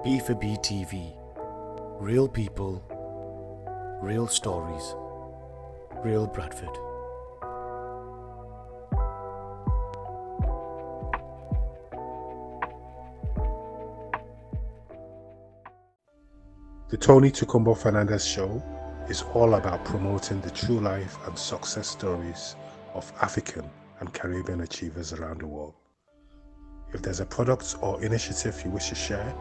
B for B TV. Real people, real stories, real Bradford. The Tony Tukumbo Fernandez Show is all about promoting the true life and success stories of African and Caribbean achievers around the world. If there's a product or initiative you wish to share,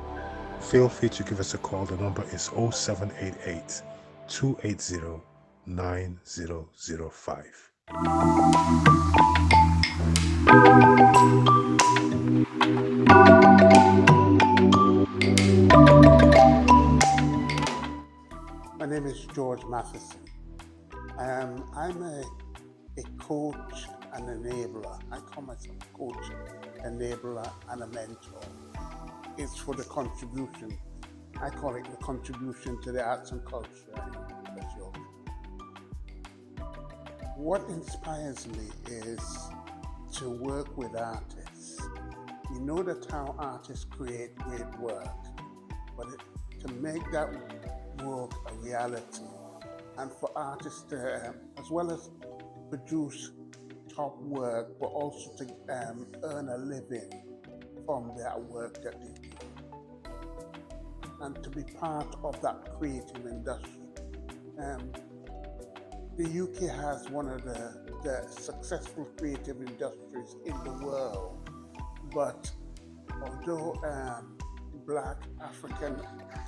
feel free to give us a call. The number is 0788 280 9005. My name is George Matheson. I'm a coach and enabler. I call myself a coach, enabler, and a mentor. It's for the contribution. I call it the contribution to the arts and culture in West Yorkshire. What inspires me is to work with artists. We know that how artists create great work, but to make that work a reality, and for artists to, as well as produce top work, but also to earn a living from their work that they do, and to be part of that creative industry. The UK has one of the successful creative industries in the world, but although Black, African,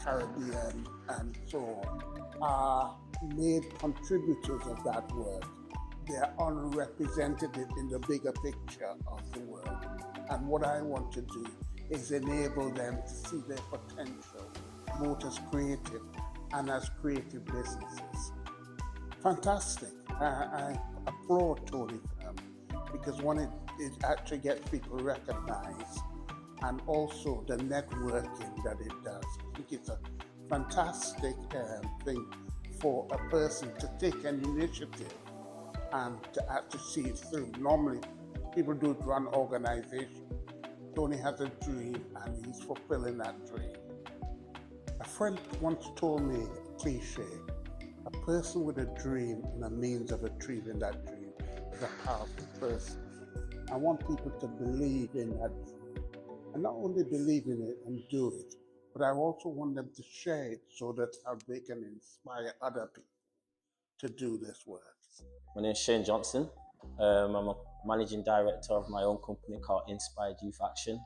Caribbean, and so on are made contributors of that work, they are unrepresented in the bigger picture of the world. And what I want to do is enable them to see their potential, both as creative and as creative businesses. Fantastic. I applaud Tony because one, it actually gets people recognized, and also the networking that it does. I think it's a fantastic thing for a person to take an initiative and to actually see it through. Normally, people do run organizations. Tony has a dream and he's fulfilling that dream. A friend once told me a cliche: a person with a dream and a means of achieving that dream is a powerful person. I want people to believe in that dream, and not only believe in it and do it, but I also want them to share it so that how they can inspire other people to do this work. My name is Shane Johnson. I'm a managing director of my own company called Inspired Youth Action.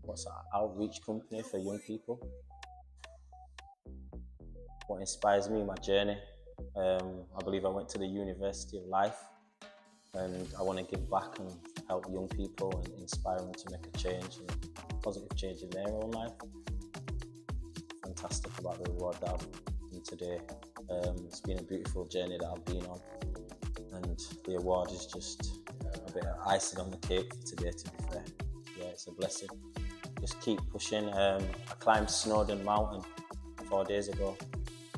It's an outreach company for young people. What inspires me, my journey. I believe I went to the University of Life, and I want to give back and help young people and inspire them to make a change, a positive change in their own life. Fantastic about the reward that I've done today. It's been a beautiful journey that I've been on, and the award is just a bit of icing on the cake for today, to be fair. Yeah, it's a blessing. Just keep pushing. I climbed Snowdon Mountain 4 days ago,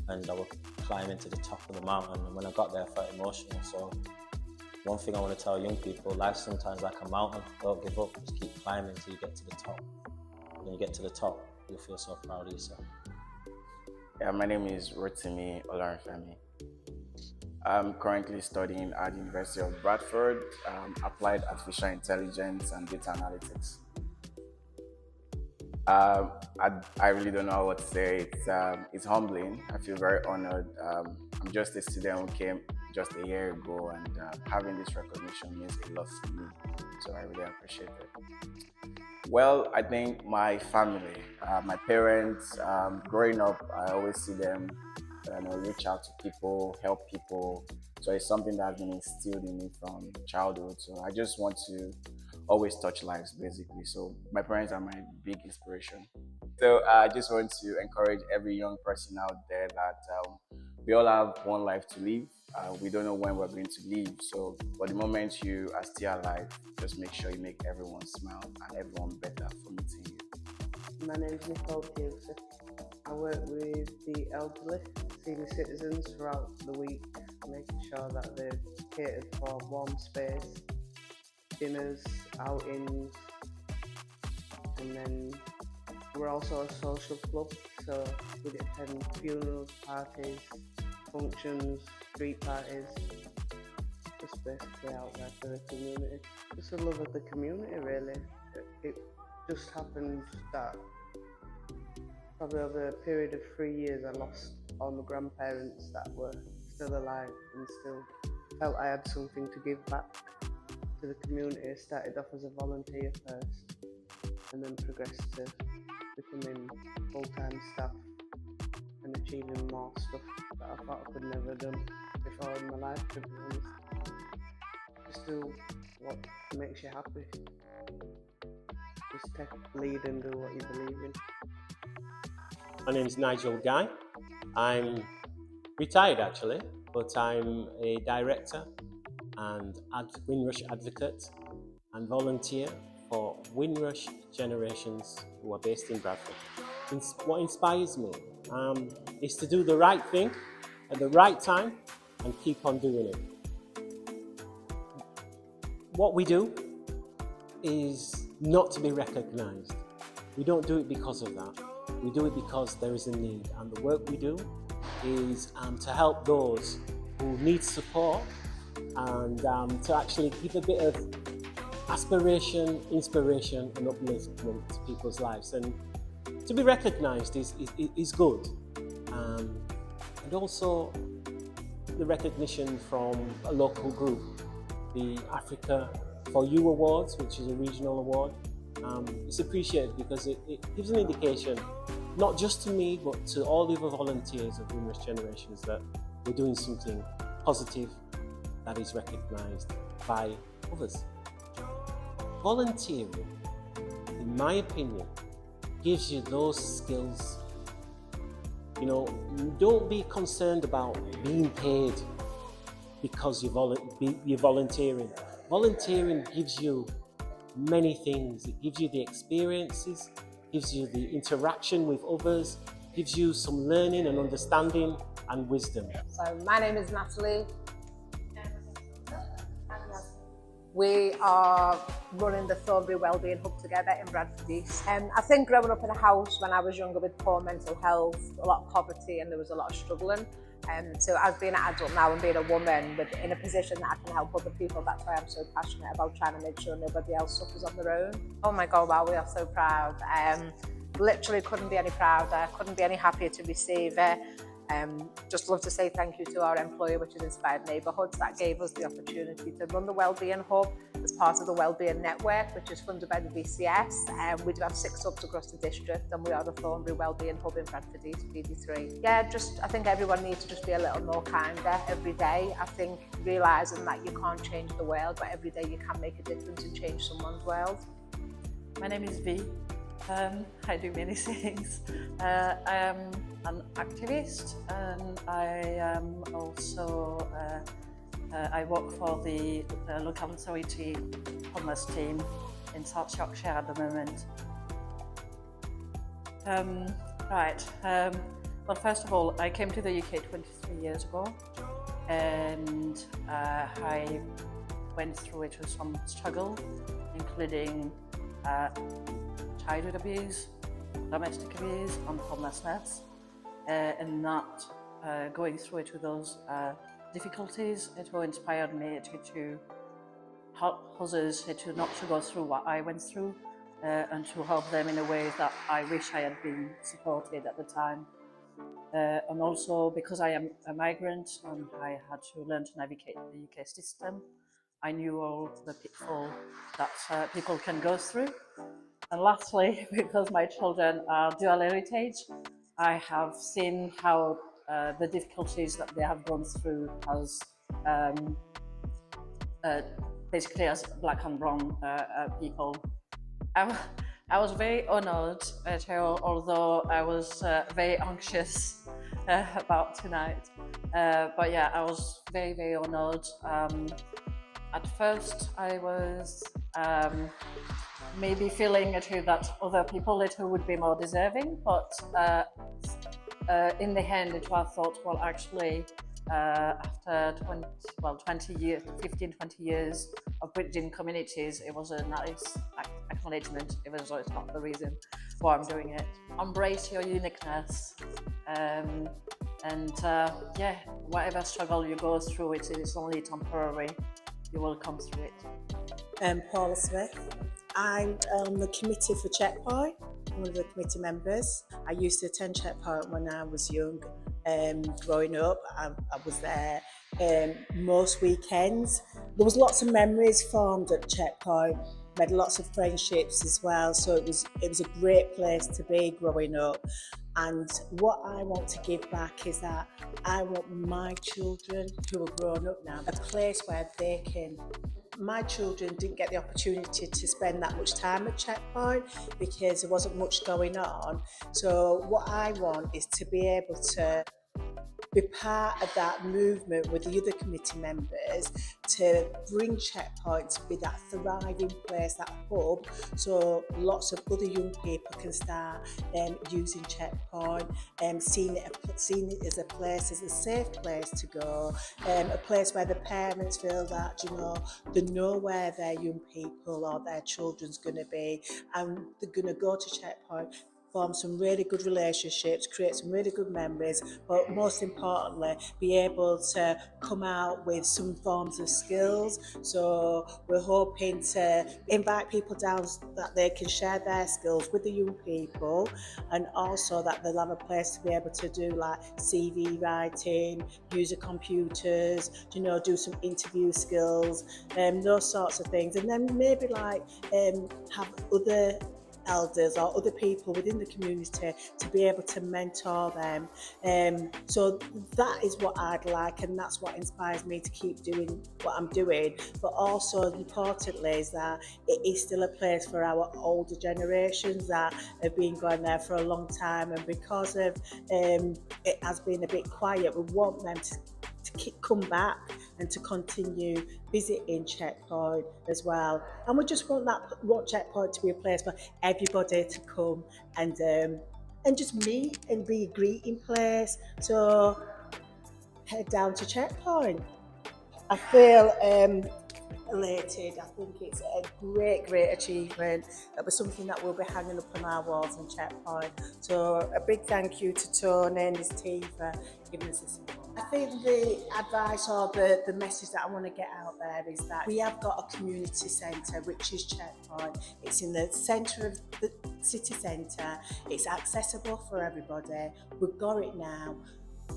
and I was climbing to the top of the mountain, and when I got there I felt emotional. So one thing I want to tell young people: life's sometimes like a mountain. Don't give up, just keep climbing until you get to the top. When you get to the top, you'll feel so proud of yourself. Yeah, my name is Rotimi Olarinfemi. I'm currently studying at the University of Bradford, applied artificial intelligence and data analytics. I really don't know what to say. It's humbling. I feel very honored. I'm just a student who came just a year ago, and having this recognition means a lot to me. So I really appreciate it. Well, I think my family, my parents, growing up, I always see them reach out to people, help people. So it's something that has been instilled in me from childhood. So I just want to always touch lives, basically. So my parents are my big inspiration. So I just want to encourage every young person out there that we all have one life to live. We don't know when we're going to leave. So for the moment you are still alive, just make sure you make everyone smile and everyone better for meeting you. My name is Rico Jakkk. I work with the elderly, senior citizens throughout the week, making sure that they're catered for warm space, dinners, outings, and then we're also a social club, so we attend funerals, parties, functions, street parties, just basically out there for the community. Just a love of the community, really. It just happened that probably over a period of 3 years I lost all my grandparents that were still alive and still felt I had something to give back to the community. I started off as a volunteer first and then progressed to becoming full-time staff and achieving more stuff that I thought I could never have done before in my life, to be honest. Just do what makes you happy. Just take the lead and do what you believe in. My name is Nigel Guy. I'm retired actually, but I'm a director and Windrush advocate and volunteer for Windrush Generations who are based in Bradford. What inspires me is to do the right thing at the right time and keep on doing it. What we do is not to be recognised. We don't do it because of that. We do it because there is a need, and the work we do is to help those who need support and to actually give a bit of aspiration, inspiration and upliftment to people's lives. And to be recognised is good. And also the recognition from a local group, the AFRICA4U Awards, which is a regional award. It's appreciated because it gives an indication, not just to me, but to all the other volunteers of Windrush Generations, that we're doing something positive that is recognised by others. Volunteering, in my opinion, gives you those skills. You know, don't be concerned about being paid because you're volunteering. Volunteering gives you many things. It gives you the experiences, gives you the interaction with others, gives you some learning and understanding and wisdom. So my name is Natalie. We are running the Thornbury Wellbeing Hub together in Bradford East. I think growing up in a house when I was younger with poor mental health, a lot of poverty, and there was a lot of struggling. So as being an adult now and being a woman in a position that I can help other people, that's why I'm so passionate about trying to make sure nobody else suffers on their own. Oh my God, wow, we are so proud. Literally couldn't be any prouder, couldn't be any happier to receive it. Just love to say thank you to our employer, which is Inspired Neighbourhoods, that gave us the opportunity to run the Wellbeing Hub as part of the Wellbeing Network, which is funded by the VCS. We do have 6 hubs across the district, and we are the Thornbury Wellbeing Hub in Bradford East, BD3. Yeah, I think everyone needs to just be a little more kinder every day. I think realising that you can't change the world, but every day you can make a difference and change someone's world. My name is V. I do many things. I am an activist, and I am also I work for the local authority homeless team in South Yorkshire at the moment. Well, first of all, I came to the UK 23 years ago, and I went through it with some struggle, including childhood abuse, domestic abuse, and homelessness, and not going through it with those difficulties. It will inspire me to help others to not to go through what I went through, and to help them in a way that I wish I had been supported at the time. And also because I am a migrant and I had to learn to navigate the UK system, I knew all the pitfalls that people can go through. And lastly, because my children are dual heritage, I have seen how the difficulties that they have gone through as basically as black and brown people. I was very honoured, although I was very anxious about tonight. But yeah, I was very, very honoured. At first, I was maybe feeling that other people would be more deserving, but in the end, I thought, well, actually, after 15, 20 years of bridging communities, it was a nice acknowledgement, even though it's not the reason why I'm doing it. Embrace your uniqueness, yeah, whatever struggle you go through, it is only temporary. You will come through it. Paula Smith. I'm on the committee for Checkpoint, one of the committee members. I used to attend Checkpoint when I was young. Growing up, I was there most weekends. There was lots of memories formed at Checkpoint. Made lots of friendships as well, so it was a great place to be growing up. And what I want to give back is that I want my children who are grown up now a place where they can. My children didn't get the opportunity to spend that much time at Checkpoint because there wasn't much going on. So what I want is to be able to be part of that movement with the other committee members to bring Checkpoint to be that thriving place, that hub, so lots of other young people can start using Checkpoint, seeing it as a place, as a safe place to go, a place where the parents feel that, you know, they know where their young people or their children's going to be, and they're going to go to Checkpoint, form some really good relationships, create some really good memories, but most importantly, be able to come out with some forms of skills. So we're hoping to invite people down that they can share their skills with the young people, and also that they'll have a place to be able to do like CV writing, use the computers, you know, do some interview skills, those sorts of things. And then maybe like have other elders or other people within the community to be able to mentor them. So that is what I'd like, and that's what inspires me to keep doing what I'm doing. But also importantly is that it is still a place for our older generations that have been going there for a long time, and because of it has been a bit quiet, we want them to come back and to continue visiting Checkpoint as well. And we just want Checkpoint to be a place for everybody to come and just meet and be a greeting place. So head down to Checkpoint. I feel elated. I think it's a great achievement. It was something that we'll be hanging up on our walls in Checkpoint. So a big thank you to Tony and his team for giving us this support. I think the advice or the message that I want to get out there is that we have got a community centre, which is Checkpoint. It's in the centre of the city centre. It's accessible for everybody. We've got it now.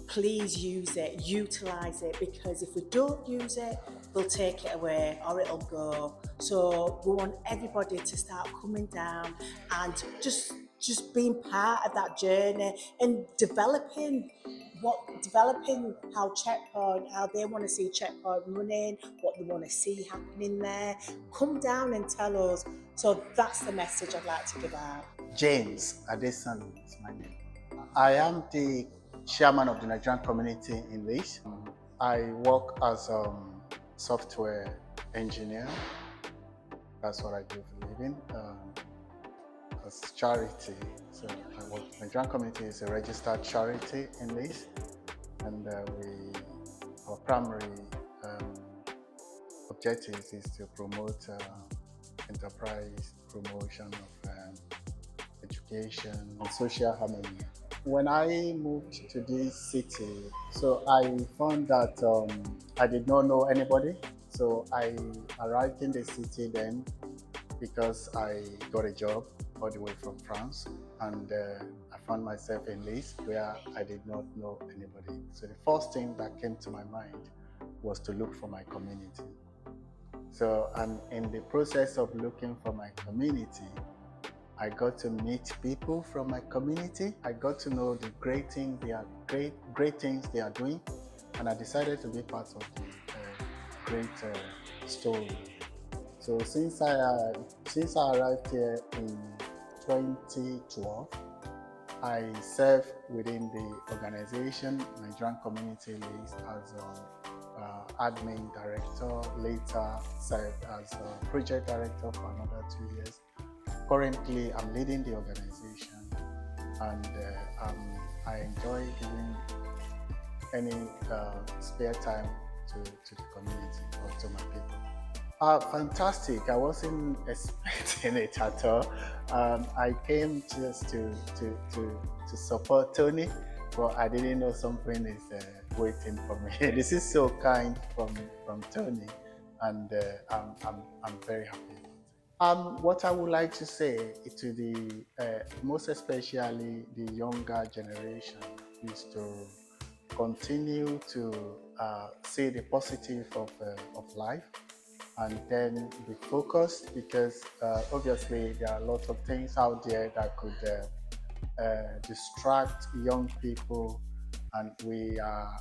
Please use it, utilise it, because if we don't use it, they'll take it away or it'll go. So we want everybody to start coming down and just being part of that journey and developing how Checkpoint, how they want to see Checkpoint running, what they want to see happening there. Come down and tell us. So that's the message I'd like to give out. James Adesan is my name. I am the chairman of the Nigerian community in Leeds. I work as a software engineer. That's what I do for a living. As charity. So I work. Nigerian community is a registered charity in Leeds, and our primary objective is to promote enterprise, promotion of education and social harmony. When I moved to this city, so I found that I did not know anybody. So I arrived in the city then because I got a job all the way from France, and I found myself in Leeds where I did not know anybody. So the first thing that came to my mind was to look for my community. So, and in the process of looking for my community, I got to meet people from my community. I got to know the great things they are doing, and I decided to be part of the great story. So since I arrived here in 2012, I served within the organization Nigerian Community Leeds as admin director. Later served as a project director for another 2 years. Currently, I'm leading the organization, and I enjoy giving any spare time to the community or to my people. Fantastic. I wasn't expecting it at all. I came just to support Tony, but I didn't know something is waiting for me. This is so kind from Tony, and I'm very happy. What I would like to say to the most especially the younger generation is to continue to see the positive of life, and then be focused, because obviously there are lots of things out there that could distract young people, and we are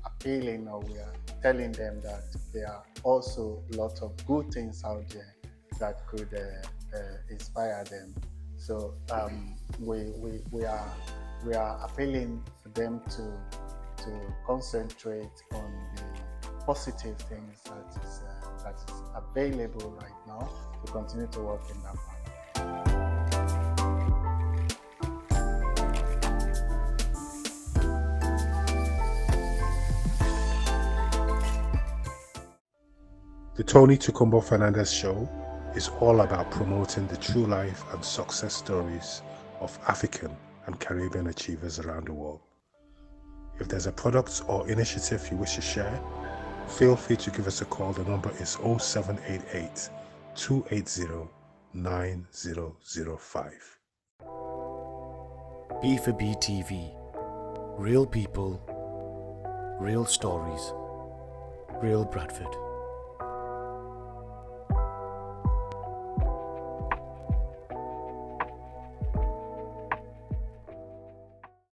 appealing, or we are telling them that there are also lots of good things out there that could inspire them. So we are appealing for them to concentrate on the positive things that is available right now, to continue to work in that path. The Tony Tukumbo Fernandez Show is all about promoting the true life and success stories of African and Caribbean achievers around the world. If there's a product or initiative you wish to share, feel free to give us a call. The number is 0788 280 9005. B4B TV. Real people, real stories, real Bradford.